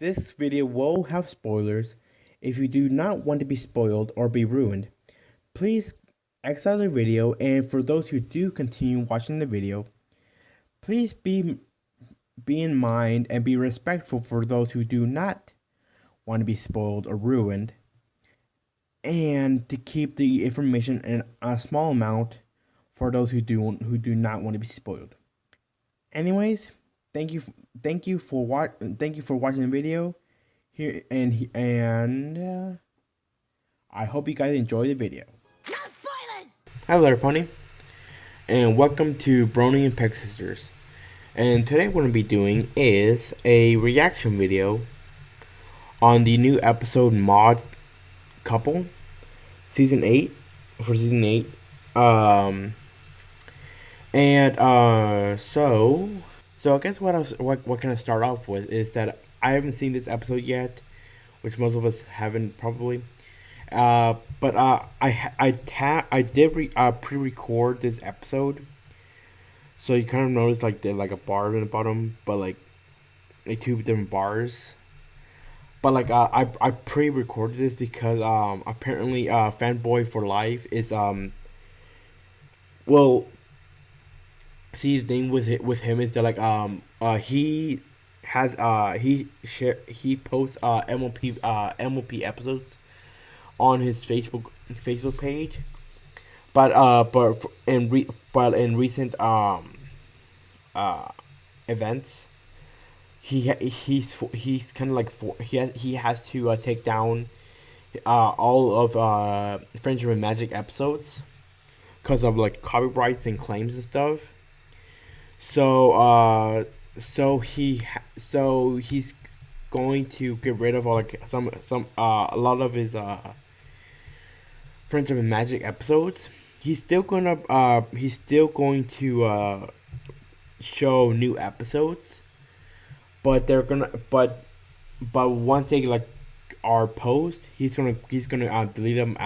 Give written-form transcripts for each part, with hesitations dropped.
This video will have spoilers. If you do not want to be spoiled or be ruined, please exit out the video, and for those who do continue watching the video, please be in mind and be respectful for those who do not want to be spoiled or ruined, and to keep the information in a small amount for those who do not want to be spoiled. Anyways, thank you thank you for watching the video here, and I hope you guys enjoy the video. No spoilers. Hello, everybody, and welcome to Brony and Peck Sisters. And today, what we're gonna be doing is a reaction video on the new episode Mod Couple, season 8 for season 8. So I guess what can I start off with is that I haven't seen this episode yet, which most of us haven't probably. But I did pre-record this episode, so you kind of notice like a bar in the bottom, but like two different bars. But like I pre-recorded this because apparently Fanboy for Life is well, see, the thing with him is that like he has he posts MLP episodes on his Facebook page, but in recent events, he's kind of like he has to take down all of Friendship and Magic episodes because of like copyrights and claims and stuff. So he's going to get rid of all like a lot of his Friendship and Magic episodes. He's still going to show new episodes, but but once they like are post, he's gonna delete them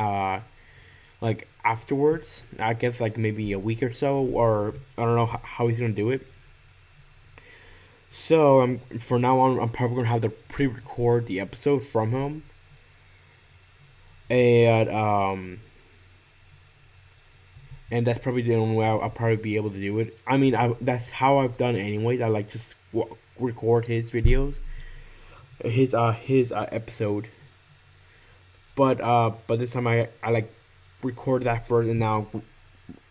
like afterwards. I guess like maybe a week or so, or I don't know how he's gonna do it. So for now on, I'm probably gonna have to pre-record the episode from him, and that's probably the only way I'll probably be able to do it. I mean, that's how I've done it anyways. I like just record his videos, his episode. But this time I like record that first, and now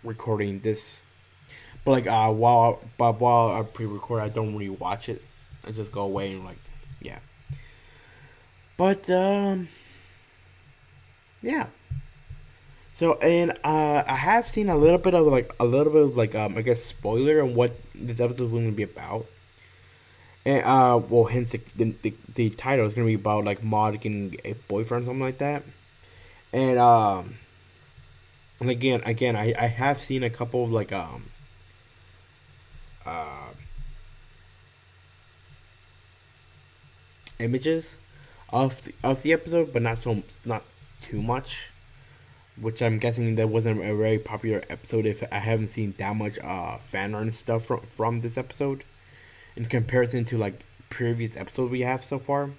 recording this. But like while I pre-record, I don't really watch it. I just go away and like, yeah. But yeah. So, and I have seen a little bit of I guess spoiler on what this episode is going to be about. And well, hence the title is going to be about like Maud getting a boyfriend or something like that. And again, I have seen a couple of like uh images of the episode, but not too much. Which I'm guessing that wasn't a very popular episode if I haven't seen that much fan art and stuff from this episode in comparison to like previous episodes we have so far.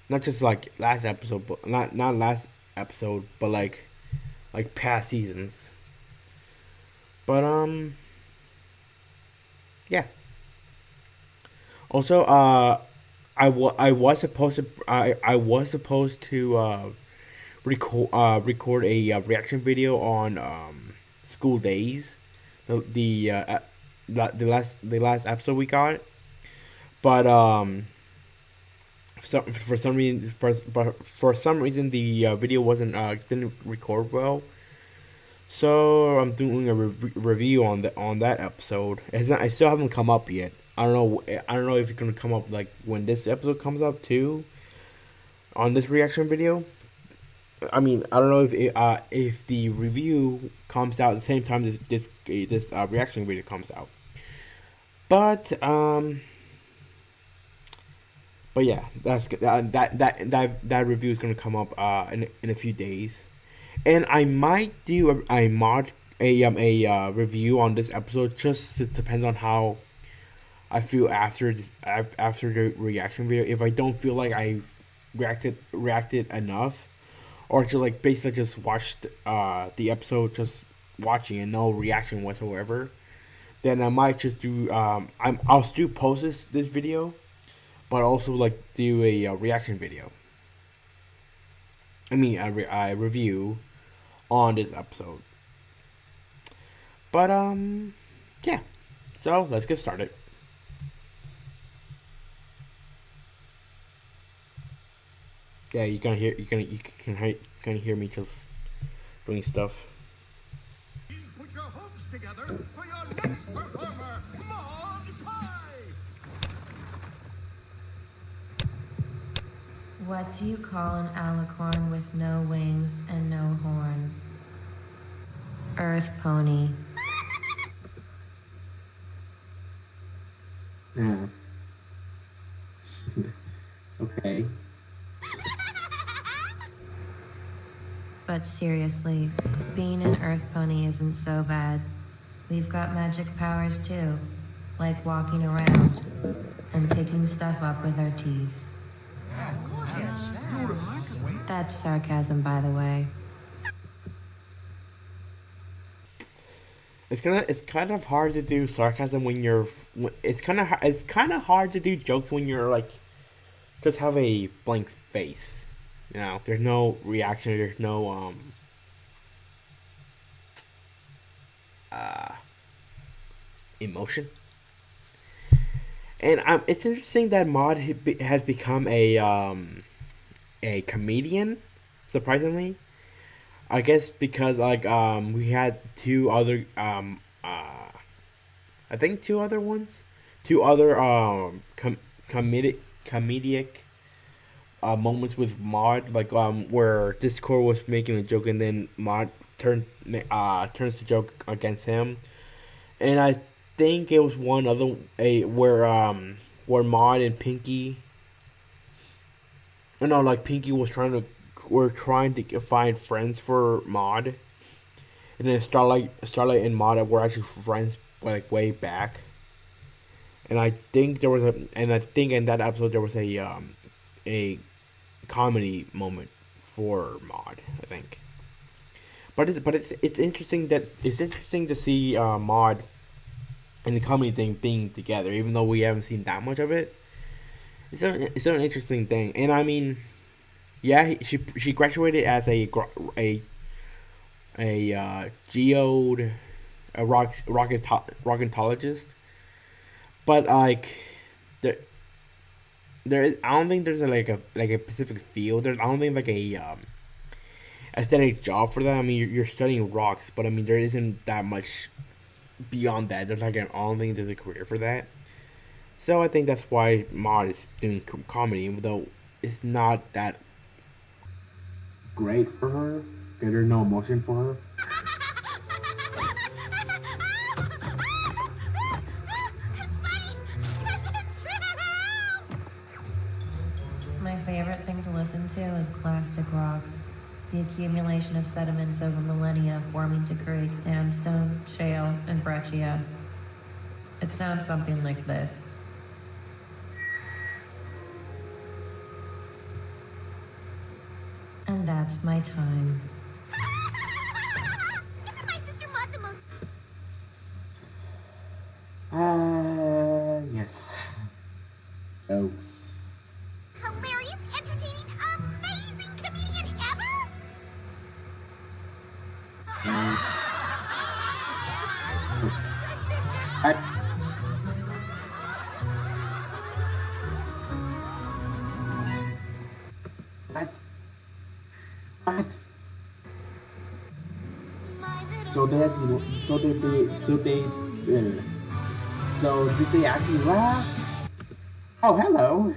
Not just like last episode, but not last episode, but like past seasons. But yeah. Also, I was supposed to record a reaction video on School Days, the last episode we got, but for some reason the video wasn't didn't record well. So I'm doing a review on that episode. I still haven't come up yet. I don't know. I don't know if it's gonna come up like when this episode comes up too. On this reaction video, I mean, I don't know if the review comes out at the same time this reaction video comes out. But yeah, that review is gonna come up in a few days, and I might do a review on this episode. Just it depends on how I feel after the reaction video. If I don't feel like I reacted enough, or to like basically just watched the episode just watching and no reaction whatsoever, then I might just do I'll still post this video, but also like do a reaction video. I mean a review on this episode. But yeah. So let's get started. Yeah, you can hear me just doing stuff. Please put your hopes together for your next performer, Maud Pie. What do you call an alicorn with no wings and no horn? Earth pony. Yeah. Okay. But seriously, being an earth pony isn't so bad. We've got magic powers too, like walking around and picking stuff up with our teeth. That's sarcasm, by the way. It's kind of hard to do sarcasm when you're. It's kind of hard to do jokes when you're like, just have a blank face. You know, there's no reaction. There's no emotion. And it's interesting that Maud has become a comedian, surprisingly. I guess because like we had two other I think two other comedic moments with Maud, like where Discord was making a joke and then Maud turns the joke against him, and I think it was one other where Maud and Pinky, no, like Pinky was trying to find friends for Maud, and then Starlight and Maud were actually friends like way back, and I think in that episode there was a comedy moment for Maud, I think. But it's interesting to see Maud and the comedy thing being together, even though we haven't seen that much of it. It's an interesting thing, and I mean, yeah, she graduated as a rocketologist, but like there is, I don't think there's like a specific field. I don't think like a aesthetic job for that. I mean, you're studying rocks, but I mean there isn't that much beyond that. There's like I don't think there's a career for that. So I think that's why Maud is doing comedy, even though it's not that Great for her. There's no emotion for her. It's funny because it's true. My favorite thing to listen to is classic rock. The accumulation of sediments over millennia forming to create sandstone, shale, and breccia. It sounds something like this. And that's my time. Isn't my sister Maud the most Yes. Jokes. hilarious, entertaining, amazing comedian ever? I, what? What? So did they actually laugh? Oh, hello.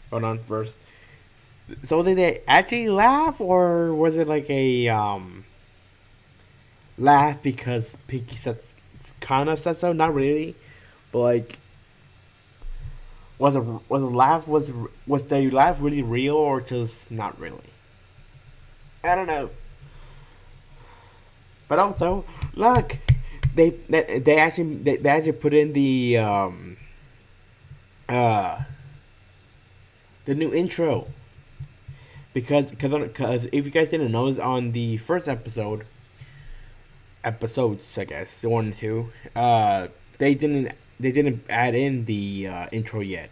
Hold on first. So did they actually laugh, or was it like a laugh because Pinky kind of said so? Not really, but like, was the laugh was the laugh really real or just not really? I don't know. But also, look, they actually put in the uh the new intro. Because if you guys didn't know, on the first episodes, I guess, 1 and 2, they didn't add in the intro yet.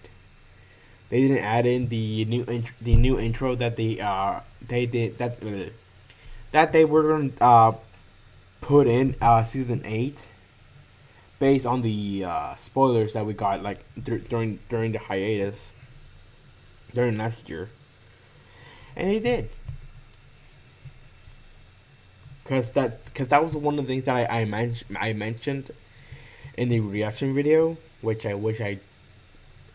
They didn't add in the new intro that they did that they were going to put in season 8, based on the spoilers that we got like during the hiatus during last year, and they did. Cause that was one of the things that I mentioned in the reaction video, which I wish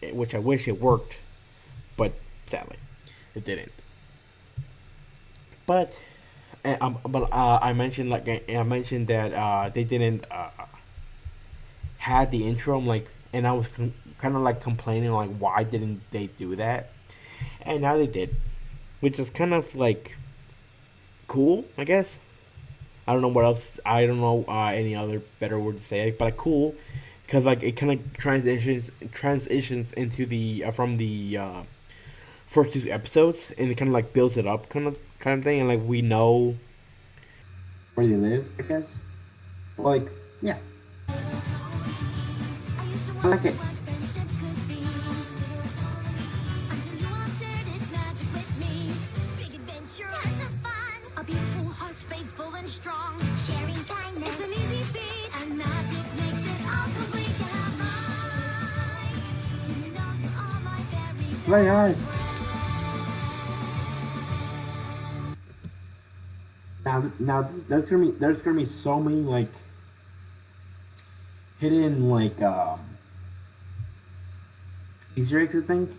it worked, but sadly, it didn't. But I mentioned that they didn't had the intro. I'm like, and I was kind of like complaining like, why didn't they do that? And now they did, which is kind of like cool, I guess. I don't know what else. I don't know any other better word to say it, but cool, because like it kind of transitions into the from the first 2 episodes, and it kind of like builds it up, kind of thing, and like we know Where they live, I guess. Like, yeah. I like it. Very hard. Now, there's gonna be so many like hidden like Easter eggs, I think,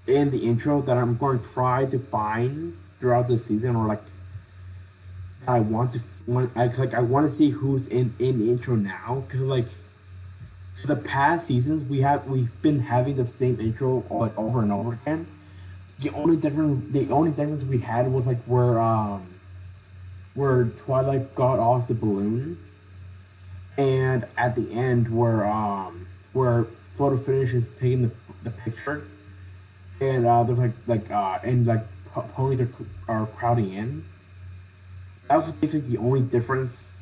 in the intro that I'm going to try to find throughout the season, or like I want to see who's in the intro now, because like for the past seasons we've been having the same intro like over and over again. The only difference we had was like where Twilight got off the balloon, and at the end where photo finish is taking the picture, and there's ponies are crowding in. That was basically the only difference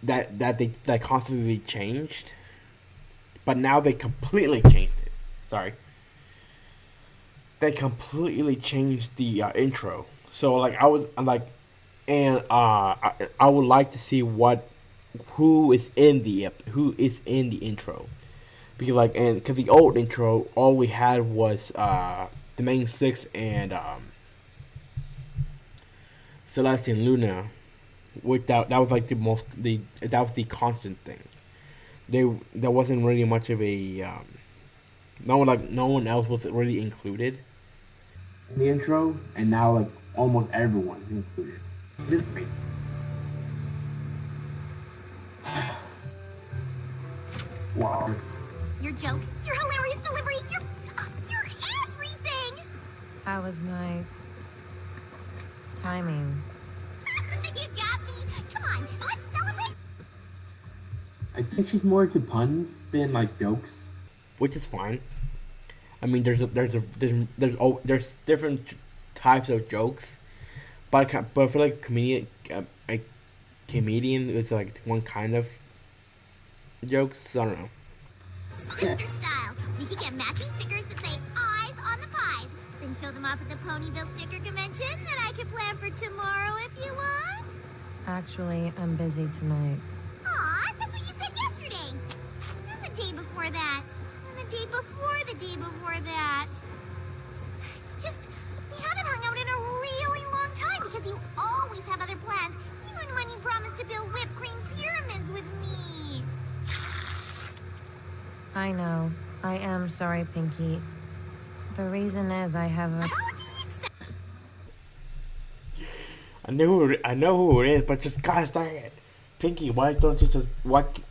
that they constantly changed, but now they completely changed it. Sorry, they completely changed the intro. So like I was like, and I would like to see who is in the intro, because the old intro, all we had was the main 6 and Celeste and Luna. That was like that was the constant thing. There wasn't really much of a no one else was really included in the intro, and now like almost everyone is included. This is great. Wow. Your jokes, your hilarious delivery, your everything! How was my timing? You got me! Come on, let's celebrate! I think she's more into puns than like jokes, which is fine. I mean, there's different types of jokes, but for like a comedian, it's like one kind of jokes. I don't know. Sister style. We could get matching stickers that say eyes on the pies, then show them off at the Ponyville Sticker Convention that I could plan for tomorrow if you want. Actually, I'm busy tonight. Aw, that's what you said yesterday. And the day before that. And the day before the day before that. It's just, we haven't hung out in a really long time because you always have other plans, even when you promised to build whipped cream pyramids with me. I know. I am sorry, Pinky. The reason is I have a... Apology accepted. I know who it is, but just gosh dang it, Pinky, why don't you just Did.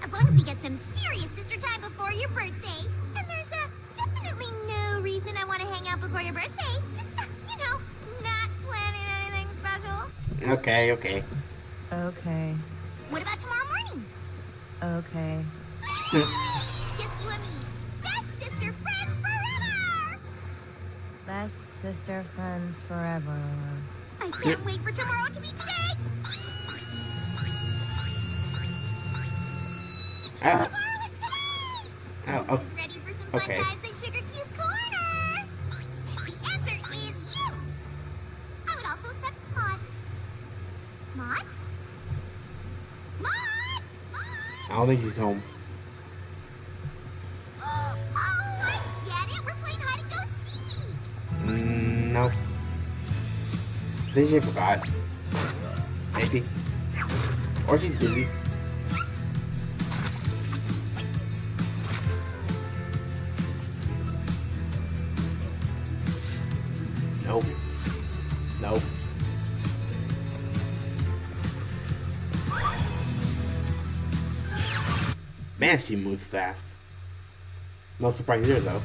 As long as we get some serious sister time before your birthday. And there's definitely no reason I want to hang out before your birthday. Just, not planning anything special. Okay. Okay. What about tomorrow morning? Okay. Just you and me. Best sister friends forever! Best sister friends forever. I can't wait for tomorrow to be today! Ah, Tomorrow is today! oh, Who's ready for some fun okay. times in Sugar Cube Corner? The answer is you! I would also accept Maud. Maud? Maud! I don't think she's home. Oh, I get it! We're playing hide and go seek! No. I think she forgot. Maybe. Or she's busy. Nope. Nope. Man, she moves fast. No surprise here, though.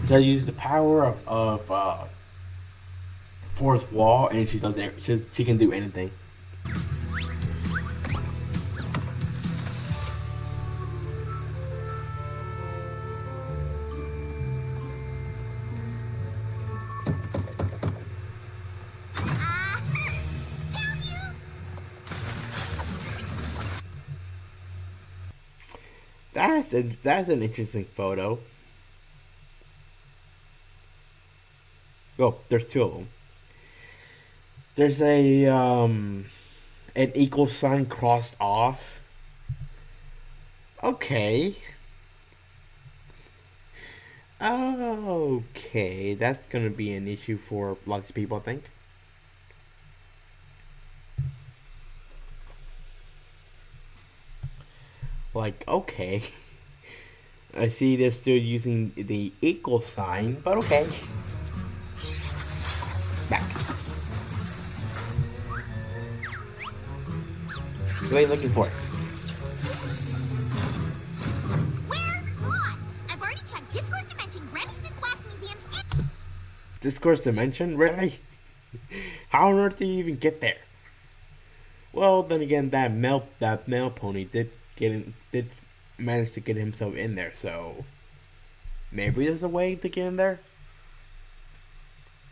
She uses the power of fourth wall, and she does she can do anything. Found you! That's an interesting photo. Well, there's two of them. There's a an equal sign crossed off. Okay. Okay, that's gonna be an issue for lots of people, I think. Like, okay. I see they're still using the equal sign, but okay. Back. What are you looking for? Where's Maud? I've already checked Discourse Dimension, Granny Smith's Wax Museum, and... Discourse Dimension? Really? How on earth do you even get there? Well, then again, that male pony did manage to get himself in there, so maybe there's a way to get in there.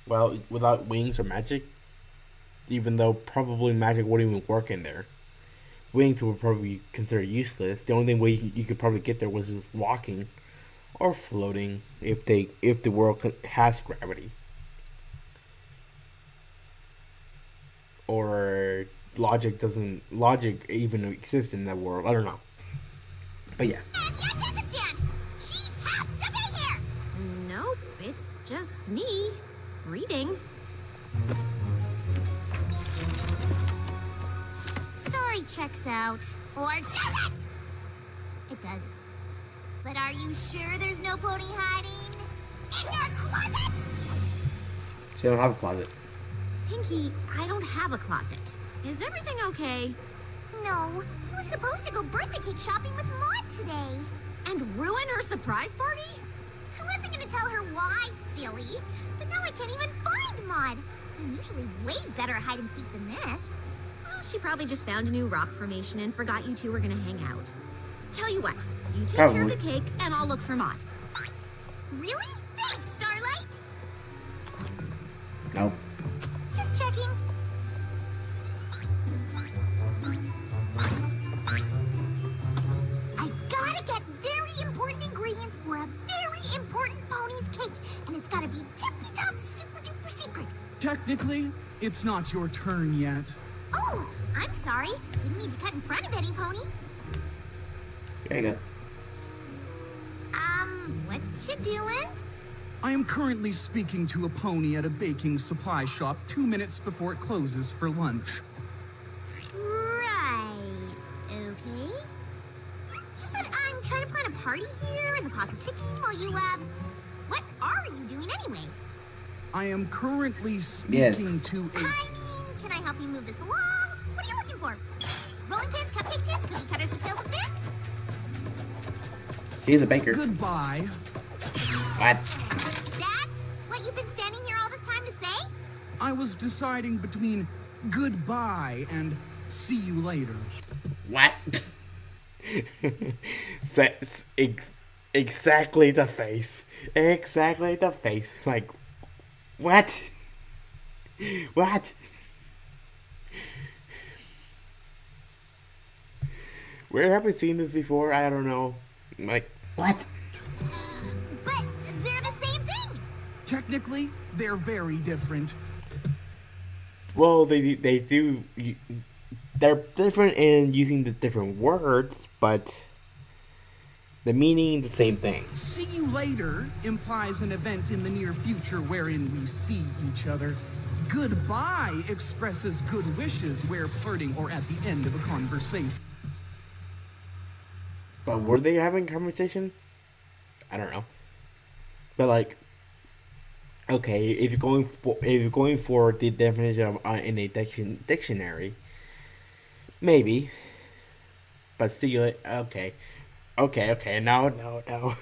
Well, without wings or magic, even though probably magic wouldn't even work in there. Wings would probably be considered useless. The only way you could probably get there was just walking or floating if the world has gravity. Or logic even exists in that world. I don't know. But yeah. Yakakistan! She has to be here! Nope, it's just me. Reading. Story checks out. Or does it? It does. But are you sure there's no pony hiding in your closet? She don't have a closet. Pinky, I don't have a closet. Is everything okay? No. I was supposed to go birthday cake shopping with Maud today. And ruin her surprise party? I wasn't gonna tell her why, silly. But now I can't even find Maud. I'm usually way better at hide and seek than this. Well, she probably just found a new rock formation and forgot you two were gonna hang out. Tell you what, you take care of the cake and I'll look for Maud. Really? Thanks, Starlight. Nope. Just checking. I gotta get very important ingredients for a very important pony's cake, and it's gotta be tippy-top super-duper secret. Technically, it's not your turn yet. Oh, I'm sorry. Didn't mean to cut in front of any pony. There you go. What you doing? I am currently speaking to a pony at a baking supply shop 2 minutes before it closes for lunch. Right. Okay. Just that I'm trying to plan a party here, and the clock is ticking while you, what are you doing anyway? I am currently speaking to a... I mean, can I help you move this along? What are you looking for? Rolling pins, cupcake tins, cookie cutters with tails and fins? She's a baker. Goodbye. What? That's what you've been standing here all this time to say? I was deciding between goodbye and see you later. What? Exactly the face. Exactly the face. Like, what? What? Where have we seen this before? I don't know. Like, what? But they're the same thing. Technically, they're very different. Well, they do. They're different in using the different words, but the meaning the same thing. See you later implies an event in the near future wherein we see each other. Goodbye expresses good wishes where parting or at the end of a conversation. But were they having a conversation? I don't know. But like, okay, if you're going for the definition of in a dictionary, maybe. But see you later. Okay. No.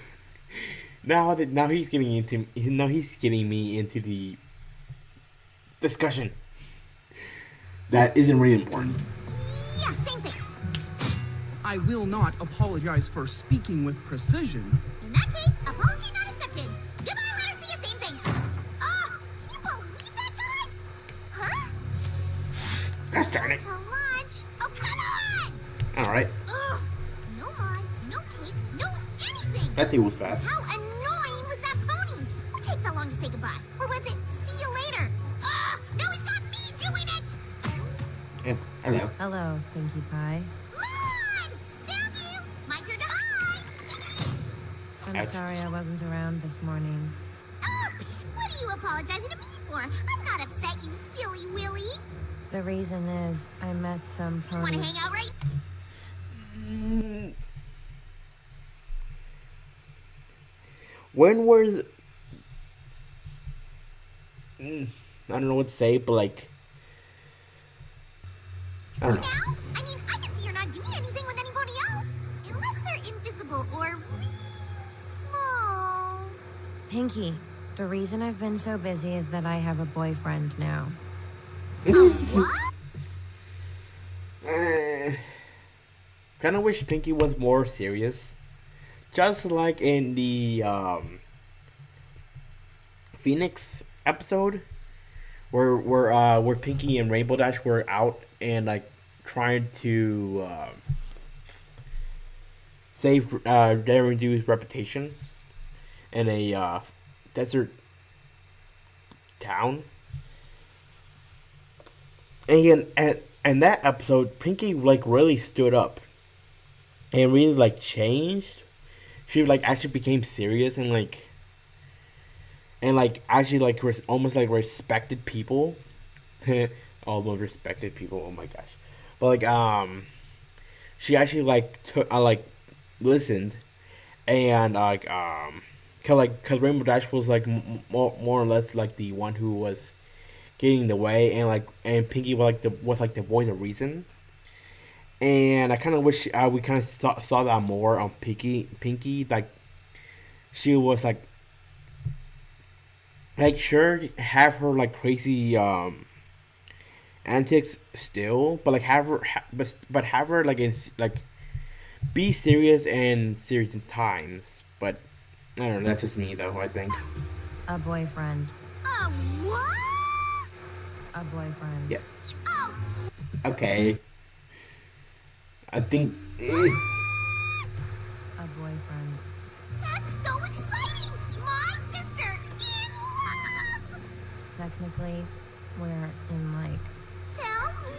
Now he's getting me into the discussion that isn't really important. Yeah, same thing. I will not apologize for speaking with precision. In that case, apology not accepted. Goodbye, letter C, same thing. Oh, can you believe that guy? Huh? Gosh darn it. To lunch. Oh, come on! Alright, Ugh. No mod, no cake, no anything. that dude was fast. How annoying was that pony? Who takes that long to say goodbye? Or was it see you later? Ugh, now he's got me doing it! And, hello. Hello, Pinkie Pie. Mod! Down you! My turn to hide! I'm Ouch. sorry I wasn't around this morning. Oh, psh, what are you apologizing to me for? I'm not upset, you silly Willy. The reason is I met some You want to pony. hang out, right? When was... I don't know what to say, but like... I don't know. Now? I mean, I can see you're not doing anything with anybody else. Unless they're invisible or really small. Pinkie, the reason I've been so busy is that I have a boyfriend now. What? Kind of wish Pinkie was more serious. Just like in the Phoenix episode, where Pinkie and Rainbow Dash were out and like trying to save Daring Do's reputation in a desert town. And that episode, Pinkie like really stood up and really like changed. She like actually became serious and actually like almost like respected people. Almost respected people. Oh my gosh. But like she actually like took listened and cause Rainbow Dash was like more or less like the one who was getting the way, and Pinkie was like the voice of reason. And I kind of wish we kind of saw that more on Pinkie. Like she was like sure, have her like crazy antics still, but like have her like be serious and serious in times. But I don't know. That's just me though. I think. A boyfriend. What? A boyfriend. Yeah. Oh, Okay. I think. A boyfriend. that's so exciting! My sister in love! Technically, we're in like. Tell me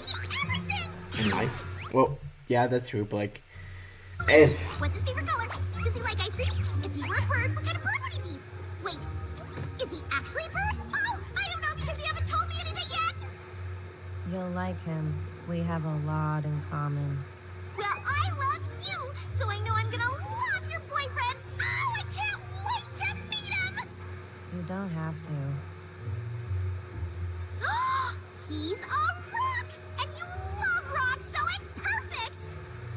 everything! In life. Well, yeah, that's true. But like, eh, What's his favorite color? Does he like ice cream? If he were a bird, what kind of bird would he be? Wait, is he actually a bird? Oh, I don't know because you haven't told me anything yet! You'll like him. We have a lot in common. Well, I love you, so I know I'm gonna love your boyfriend! Oh, I can't wait to meet him! You don't have to. He's a rock! And you love rocks, so it's perfect!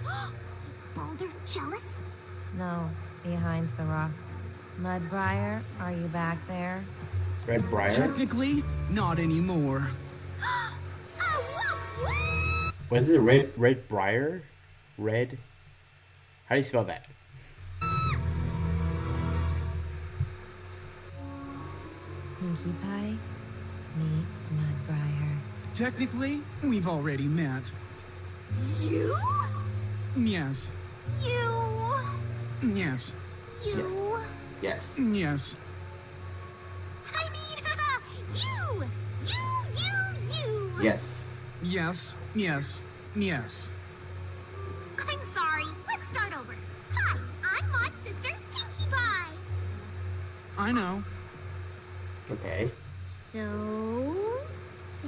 Is Boulder jealous? No, behind the rock. Mudbriar, are you back there? Red Briar. Technically, not anymore. Oh, Was it Red Briar? Red? How do you spell that? Pinkie Pie, meet Mudbriar. Technically, we've already met. You? Yes. You? Yes. You? Yes. Yes. I mean, you! You! Yes. Yes. Yes. Yes. I'm sorry. Let's start over. Hi, I'm Maud's sister, Pinkie Pie. I know. Okay. So,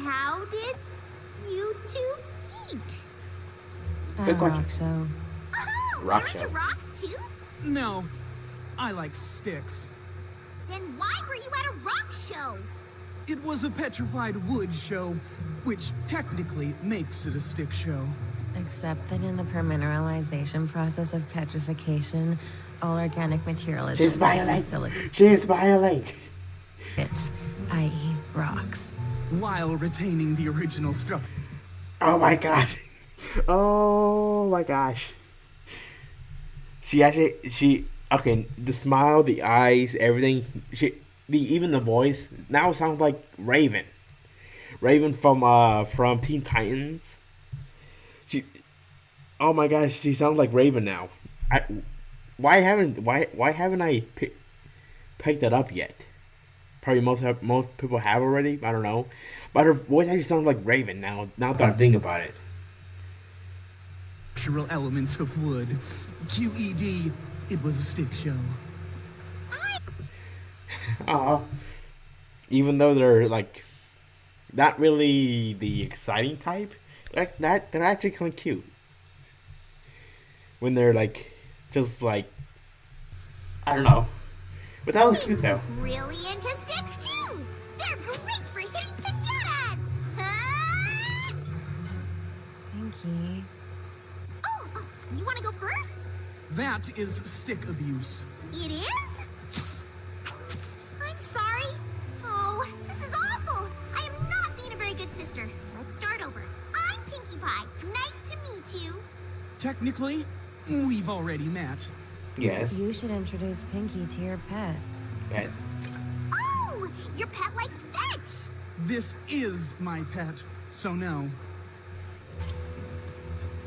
how did you two meet? Good question. Rock show. Oh, Rock you're into show. rocks too? No. I like sticks. Then why were you at a rock show? It was a petrified wood show, which technically makes it a stick show. Except that in the permineralization process of petrification, all organic material is She's reduced to violating. silicates, She's violating. i.e. rocks. While retaining the original structure. Oh my god. Oh my gosh. Okay, the smile, the eyes, everything, even the voice now sounds like Raven. Raven from Teen Titans. Oh my gosh, she sounds like Raven now. Why haven't I picked that up yet? Probably most people have already. I don't know, but her voice actually sounds like Raven now. Now that I'm thinking about it. Structural elements of wood. QED, it was a stick show. Even though they're like not really the exciting type, they're actually kind of cute. When they're like, just like, I don't know. But that was cute though. Really into sticks too. They're great for hitting pinatas. Huh? Pinkie. Oh, you want to go first? That is stick abuse. It is? I'm sorry. Oh, this is awful. I am not being a very good sister. Let's start over. I'm Pinkie Pie. Nice to meet you. Technically, we've already met. Yes. You should introduce Pinkie to your pet. Pet. Oh, your pet likes fetch. This is my pet, so no.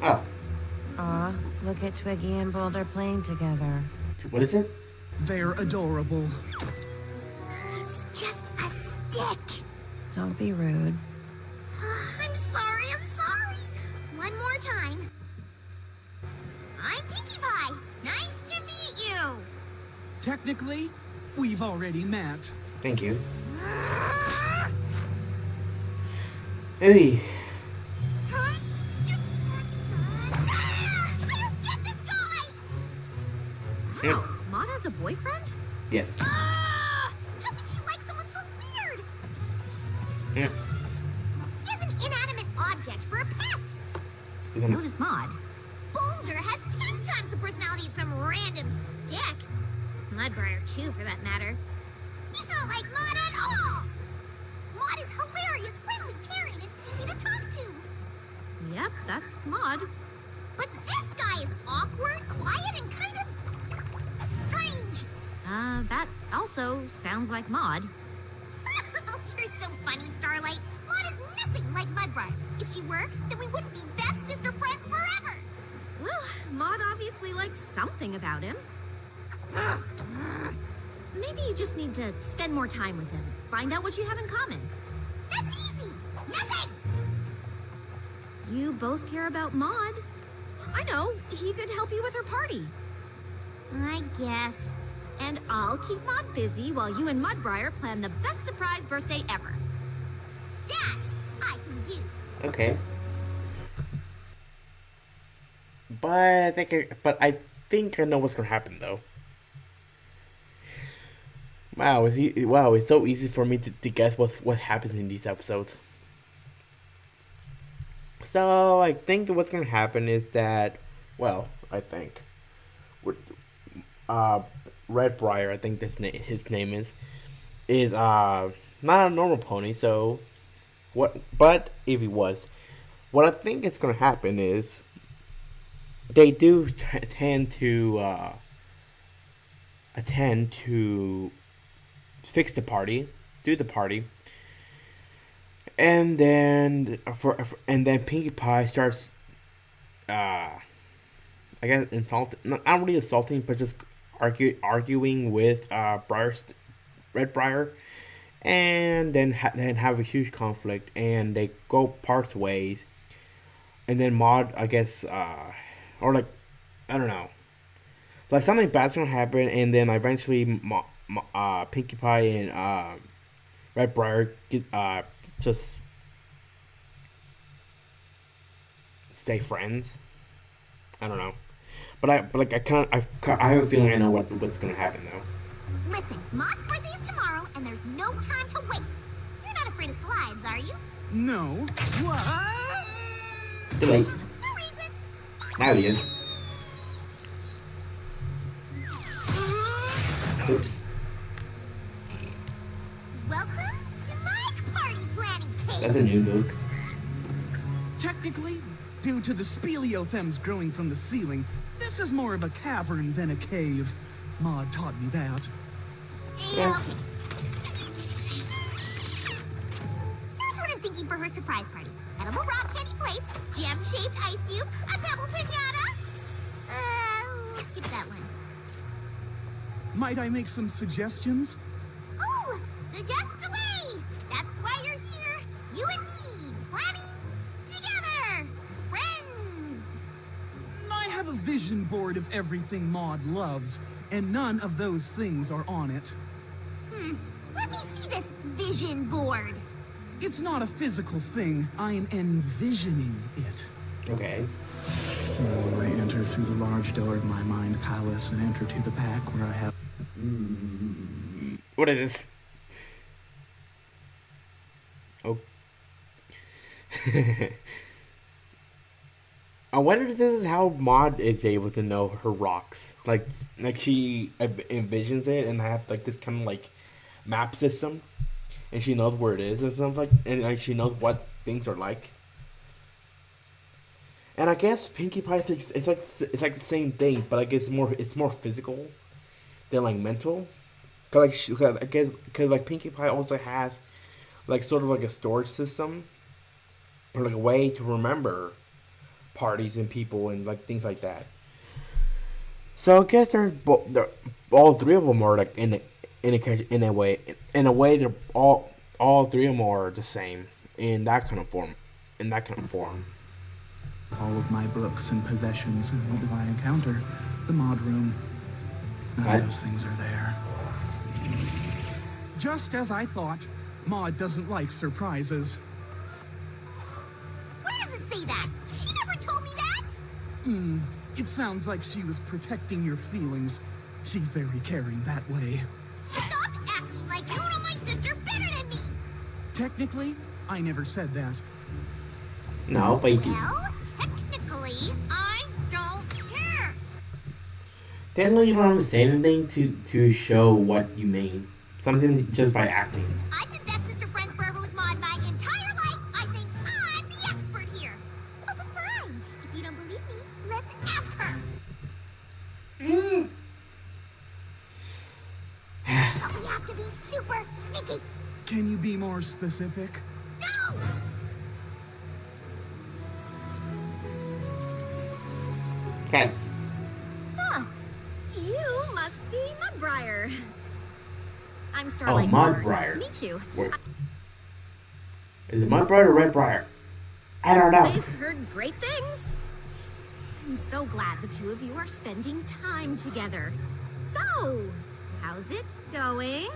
Oh, Aw, look at Twiggy and Boulder playing together. what is it? They're adorable. It's just a stick. Don't be rude. I'm sorry. One more time. I'm Pinkie Pie. Nice to meet you. Technically, we've already met. Thank you. Hey. Huh? I don't get this guy. Wow, Maud has a boyfriend? Yes. How could you like someone so weird? Yeah. He has an inanimate object for a pet. So does Maud. Boulder has 10 times the personality of some random stick. Mudbriar, too, for that matter. He's not like Maud at all. Maud is hilarious, friendly, caring, and easy to talk to. Yep, that's Maud. But this guy is awkward, quiet, and kind of strange. That also sounds like Maud. You're so funny, Starlight. Maud is nothing like Mudbriar. If she were, then we wouldn't be best sister friends forever. Well, Maud obviously likes something about him. Maybe you just need to spend more time with him. Find out what you have in common. That's easy. Nothing. You both care about Maud. I know, he could help you with her party. I guess. And I'll keep Maud busy while you and Mudbriar plan the best surprise birthday ever. That I can do. Okay. But I think I know what's gonna happen though. Wow, it's so easy for me to guess what happens in these episodes. So I think what's gonna happen is that, well, I think with Red Briar, I think his name is not a normal pony. So what? But if he was, what I think is going to happen is they do tend to attend to fix the party, do the party, and then Pinkie Pie starts, I guess insulting, not really assaulting, but just arguing with Red Briar, and then have a huge conflict, and they go parts ways, and then Maud, I guess, or like, I don't know, like something bad's gonna happen, and then eventually Pinkie Pie and Red Briar just stay friends. I don't know, but I have a feeling I know what's gonna happen though. Listen, Maud's birthday is tomorrow, and there's no time to waste. You're not afraid of slides, are you? No. What? Too late. No reason. Now he is. Oops. Welcome to my party planning cave. That's a new move. Technically, due to the speleothems growing from the ceiling, this is more of a cavern than a cave. Maud taught me that. Yeah. Here's what I'm thinking for her surprise party. Edible rock candy plates, gem-shaped ice cube, a pebble pinata. We'll skip that one. Might I make some suggestions? Oh, suggest away. That's why you're here. You and me, planning together. Friends. I have a vision board of everything Maud loves, and none of those things are on it. Let me see this vision board. It's not a physical thing. I'm envisioning it. Okay. Oh, I enter through the large door of my mind palace and enter to the back where I have... What is this? Oh. I wonder if this is how Maud is able to know her rocks. Like she envisions it and have like this kind of like map system, and she knows where it is and stuff and like she knows what things are like. And I guess Pinkie Pie thinks it's like the same thing, but I guess it's more physical than like mental. Cause like Pinkie Pie also has like sort of like a storage system or like a way to remember parties and people and like things like that. So I guess they're all three of them are like in a way they're all three of them are the same in that kind of form. all of my books and possessions, and what do I encounter? The Maud room. None of those things are there. Just as I thought, Maud doesn't like surprises. Where does it say that? She never told me that. It sounds like she was protecting your feelings. She's very caring that way. Stop acting like you know my sister better than me. Technically, I never said that. No, but you do. Well, technically, I don't care. Technically, you don't have to say anything to show what you mean. Something just by acting. I've been best sister friends forever with Maud my entire life. I think I'm the expert here. Oh, but fine. If you don't believe me, let's ask her. But we have to be super sneaky. Can you be more specific? No! Cats. Huh. You must be Mudbriar. I'm Starlight. Mudbriar. Nice to meet you. Wait. Is it Mudbriar or Redbriar? I don't know. I've heard great things. I'm so glad the two of you are spending time together. So, how's it going?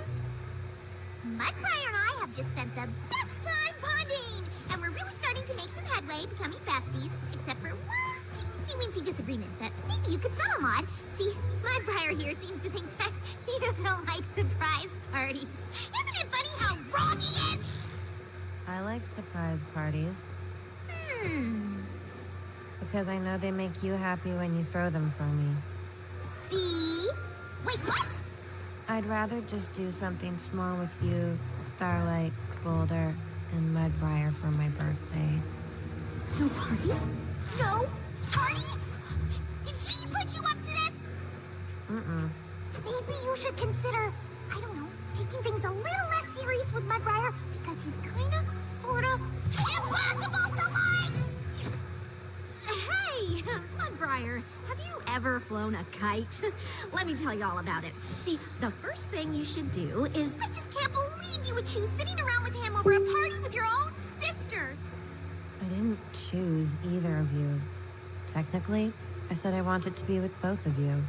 Mudbriar and I have just spent the best time bonding, and we're really starting to make some headway, becoming besties, except for one teensy-weensy disagreement that maybe you could settle, Maud. See, Mudbriar here seems to think that you don't like surprise parties. Isn't it funny how wrong he is? I like surprise parties because I know they make you happy when you throw them for me. See? Wait, what? I'd rather just do something small with you, Starlight, Boulder, and Mudbriar for my birthday. No party? No party? Did he put you up to this? Mm-mm. Maybe you should consider, I don't know, taking things a little less serious with Mudbriar because he's kinda, sorta, impossible to like! Hey, Mudbriar, have you ever flown a kite? Let me tell you all about it. See, the first thing you should do is... I just can't believe you would choose sitting around with him over a party with your own sister! I didn't choose either of you. Technically, I said I wanted to be with both of you.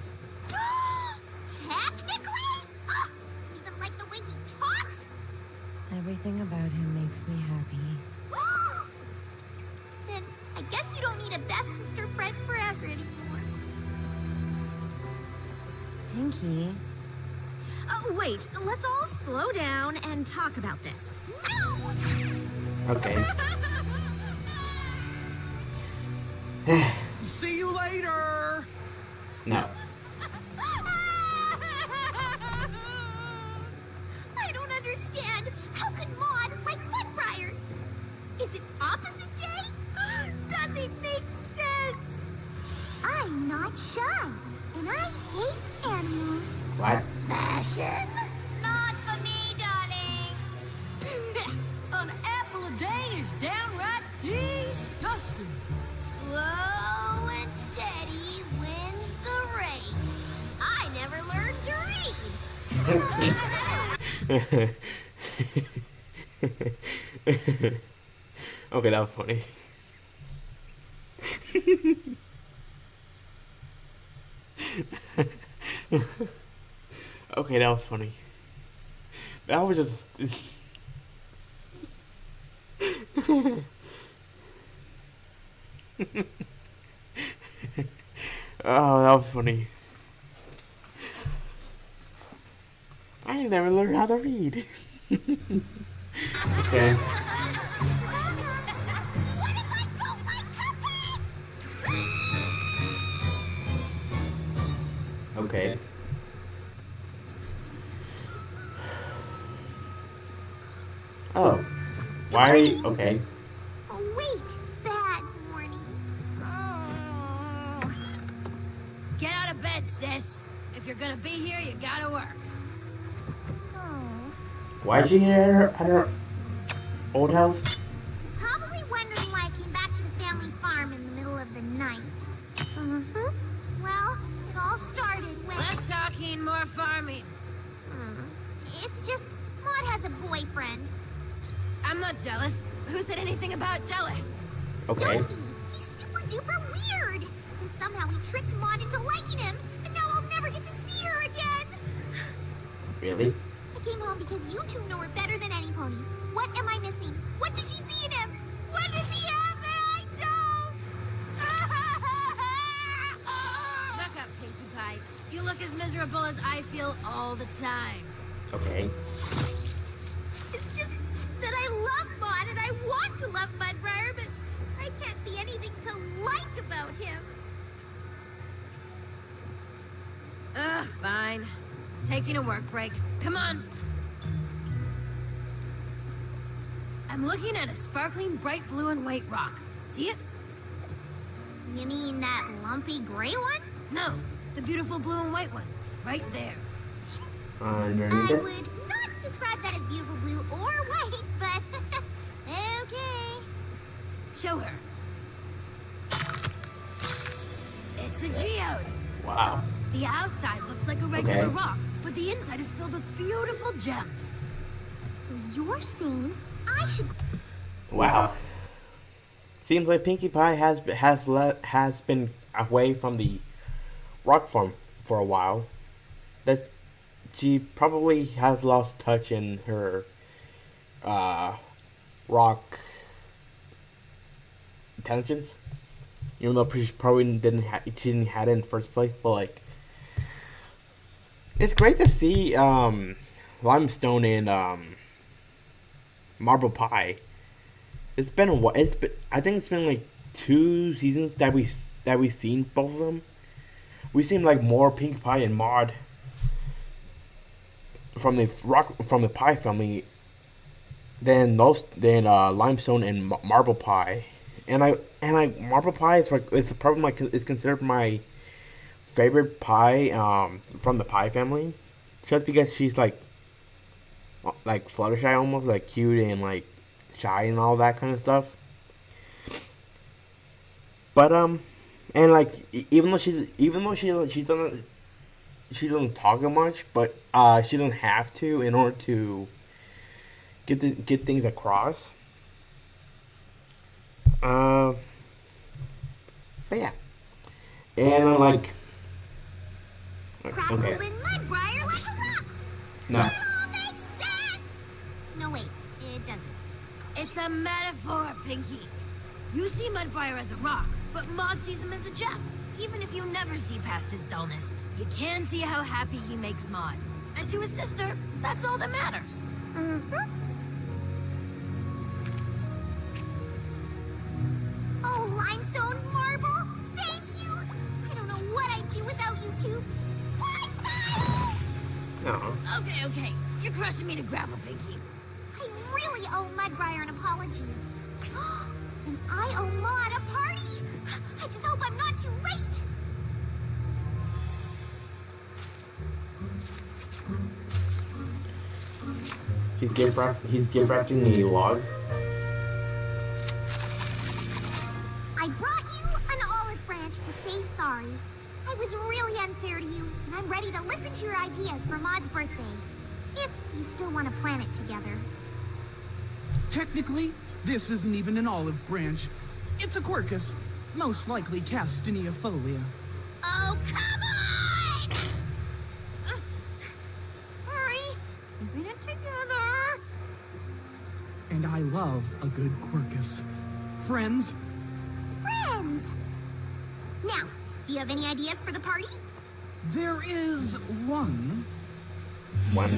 Technically? Ugh, even like the way he talks? Everything about him makes me happy. Then I guess you don't need a best sister friend forever anymore. Pinky, Wait, let's all slow down and talk about this. No! Okay. See you later! No. I don't understand. How could Maud like Mudbriar? Is it opposite day? Nothing makes sense. I'm not shy, and I hate animals. What? Fashion? Not for me, darling. An apple a day is downright disgusting. Slow and steady wins the race. I never learned to read. Okay, that was funny. Okay, that was funny. That was just. Oh, that was funny. I never learned how to read. Okay. What if I don't like cupcakes? Okay. Oh. Why are you okay? Oh, wait. Bad morning. Oh. Get out of bed, sis. If you're gonna be here, you gotta work. Oh. Why'd you get at her old house? Probably wondering why I came back to the family farm in the middle of the night. Uh-huh. Well, it all started when... Less talking, more farming. It's just, Maud has a boyfriend. I'm not jealous. Who said anything about jealous? Okay. Don't be. He's super duper weird. And somehow he tricked Maud into liking him, and now I'll never get to see her again. Really? I came home because you two know her better than any pony. What am I missing? What does she see in him? What does he have that I don't? Back up, Pinkie Pie. You look as miserable as I feel all the time. Okay. It's just that I love Maud and I want to love Mudbriar, but I can't see anything to like about him. Ugh, fine. Taking a work break. Come on. I'm looking at a sparkling bright blue and white rock. See it? You mean that lumpy gray one? No, the beautiful blue and white one. Right there. Underneath I it? would not describe that as beautiful blue or white, but okay. Show her. It's a geode. Wow. The outside looks like a regular Okay. rock, but the inside is filled with beautiful gems. So you're saying I should... Wow. Seems like Pinkie Pie has been away from the rock farm for a while. That she probably has lost touch in her rock intelligence. Even though she probably didn't have it in the first place, but like it's great to see Limestone and Marble Pie. It's been a while. I think it's been like 2 seasons that we've seen both of them. We seem like more Pinkie Pie and Maud from the Pie family than Limestone and Marble Pie and I marble pie is like it's probably it's considered my favorite pie from the pie family, just because she's like Fluttershy almost, like cute and like shy and all that kind of stuff. But and like even though she doesn't talk much, but she doesn't have to in order to get things across. But yeah, and like Crackle okay, and Mudbriar like a rock. no, It all makes sense. No, wait, it doesn't. It's a metaphor, Pinky. You see Mudbriar as a rock, but Maud sees him as a gem. Even if you never see past his dullness, you can see how happy he makes Maud. And to his sister, that's all that matters. Mm-hmm. Oh, limestone marble, thank you. I don't know what I'd do without you two. Bye-bye. no. Okay. You're crushing me to gravel, Pinky. I really owe Mudbriar an apology. And I owe Maud a party. I just hope I'm not too late. He's gift wrapping the log. I brought you an olive branch to say sorry. I was really unfair to you, and I'm ready to listen to your ideas for Maud's birthday. If you still want to plan it together. Technically, this isn't even an olive branch. It's a quercus, most likely Castiniifolia. Oh, come on! Sorry, keeping it together. And I love a good quercus. Friends, Friends! Now, do you have any ideas for the party? there is one. One.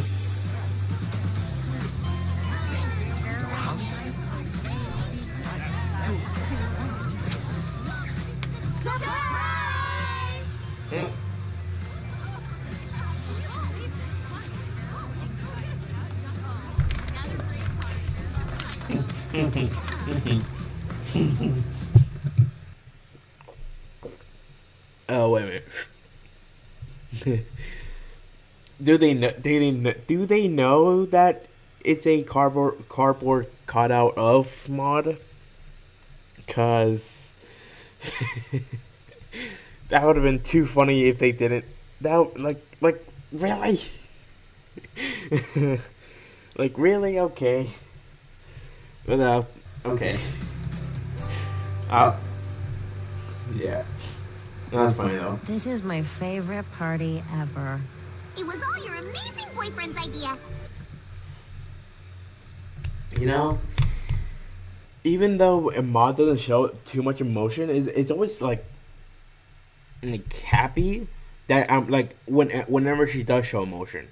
Surprise! Oh wait a minute. Do they know that it's a cardboard cutout of Maud? Cause that would have been too funny if they didn't. That like really, like really okay. Without okay. Yeah. That's funny though. This is my favorite party ever. It was all your amazing boyfriend's idea. You know, even though Maud doesn't show too much emotion, it's always like happy that I'm like whenever she does show emotion.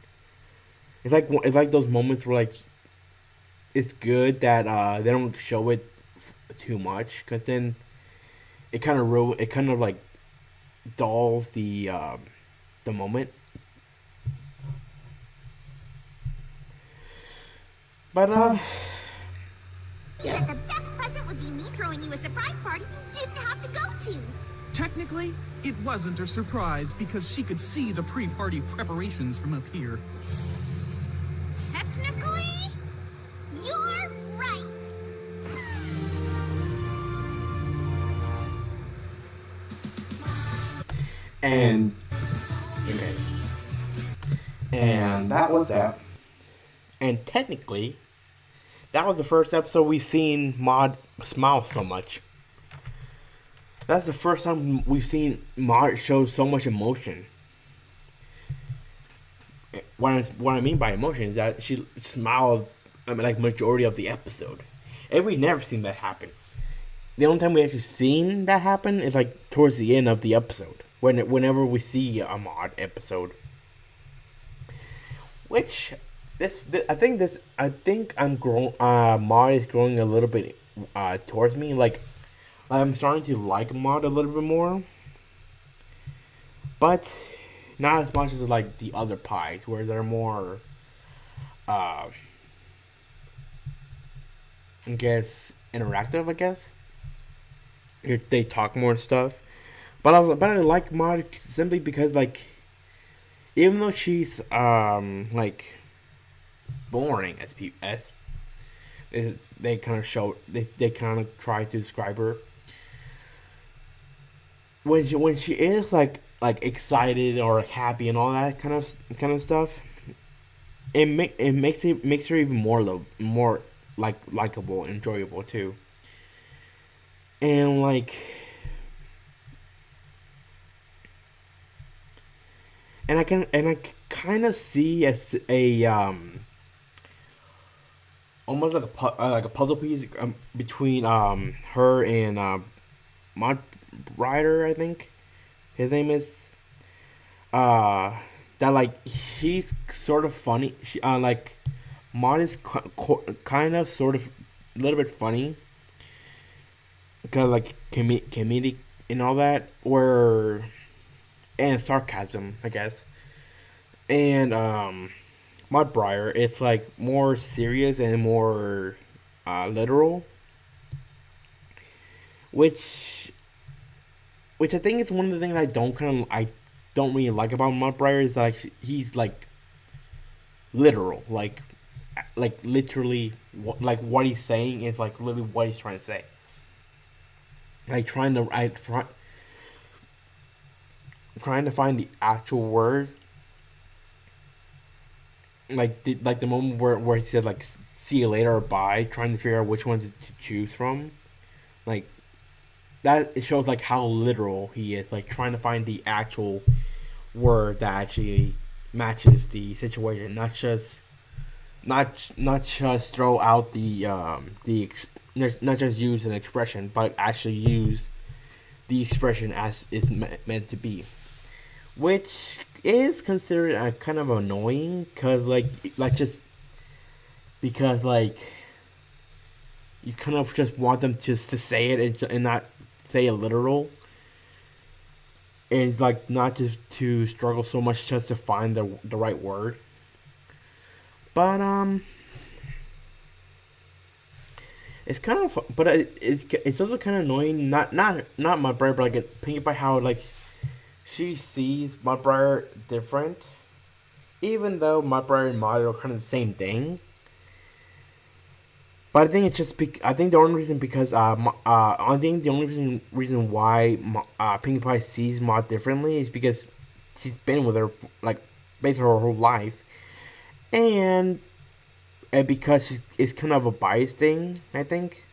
It's like those moments where like it's good that they don't show it too much, because then it kind of like dulls the moment. But You said the best present would be me throwing you a surprise party you didn't have to go to. Technically, it wasn't a surprise because she could see the pre-party preparations from up here. Technically, you're right. and okay, and that was that. And technically, that was the first episode we've seen Maud smile so much. That's the first time we've seen Maud show so much emotion. What I mean by emotion is that she smiled, like majority of the episode. And we never seen that happen. The only time we actually seen that happen is like towards the end of the episode, whenever we see a Maud episode. Which I think I'm growing. Maud is growing a little bit towards me. Like I'm starting to like Maud a little bit more, but not as much as like the other pies, where they're more, I guess, interactive. I guess. they talk more and stuff. But I like Maud simply because like even though she's like boring as they kind of show they kind of try to describe her when she is like excited or happy and all that kind of stuff. It makes her even more like likable, enjoyable too. And like and I kind of see as a almost like a puzzle piece between her and Mod Rider, I think his name is. That like he's sort of funny. Like Mod is kind of sort of a little bit funny because like comedic and all that, or and sarcasm, I guess. And Mudbriar, it's like more serious and more literal, which I think is one of the things I don't really like about Mudbriar is like he's like literal, like literally like what he's saying is like literally what he's trying to say. Like trying to find the actual word, like the moment where he said like see you later or bye, trying to figure out which ones to choose from, like that it shows like how literal he is, like trying to find the actual word that actually matches the situation, not just throw out not just use an expression, but actually use the expression as it's meant to be, which is considered kind of annoying because just because like you kind of just want them just to say it and not say it literal, and like not just to struggle so much just to find the right word. But it's kind of but it's also kind of annoying, not Mudbriar, but like Pinkie Pie, how like she sees Mudbriar different, even though Mudbriar and Maud are kind of the same thing. But I think it's just I think the only reason because I think the only reason why Pinkie Pie sees Maud differently is because she's been with her like basically her whole life, and because it's kind of a bias thing, I think.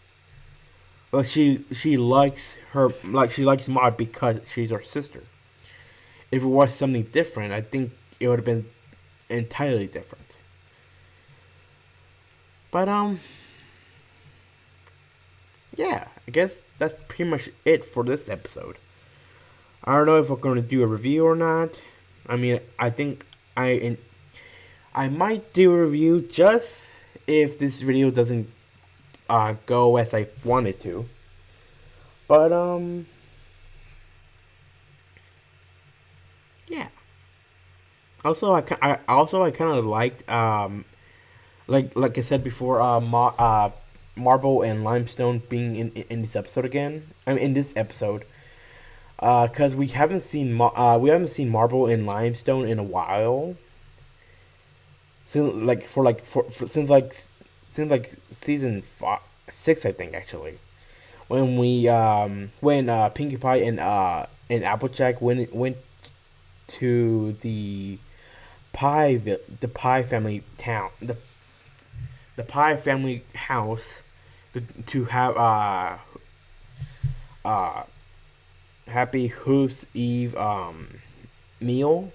Like she likes her, like she likes Maud because she's her sister. If it was something different, I think it would have been entirely different. But yeah, I guess that's pretty much it for this episode. I don't know if we're going to do a review or not. I mean, I think I might do a review just if this video doesn't go as I want it to. But yeah. Also, I kind of liked like I said before, Marble and Limestone being in this episode again. I mean, in this episode, because we haven't seen Marble and Limestone in a while. Since season 6, I think, actually, when Pinkie Pie and Applejack went to the Pie family town, the Pie family house to have Happy Hoops Eve meal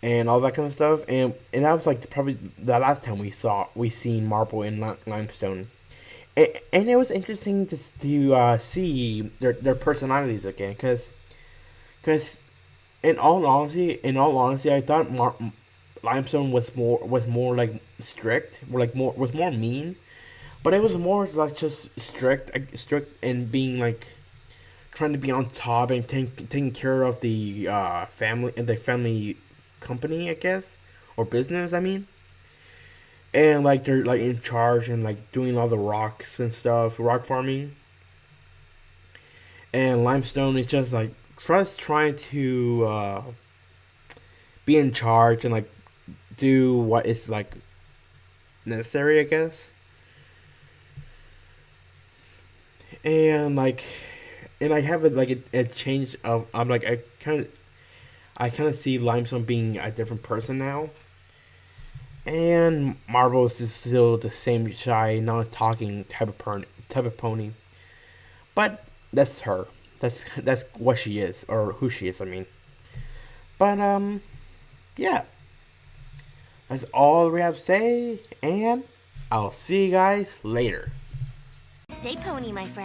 and all that kind of stuff, and that was like probably the last time we seen Marble and Limestone, and it was interesting to see their personalities again, because in all honesty, I thought Limestone was more like strict, was more mean, but it was more like just strict and being like trying to be on top and taking care of the family company, I guess, or business, I mean, and like they're like in charge and like doing all the rocks and stuff, rock farming, and Limestone is just like trying to be in charge and like do what is like necessary, I guess. And I have a change of I kind of see Limestone being a different person now. And Marbles is still the same shy, non-talking type of pony. But that's her. That's what she is, or who she is, I mean. But yeah. That's all we have to say, and I'll see you guys later. Stay pony, my friend.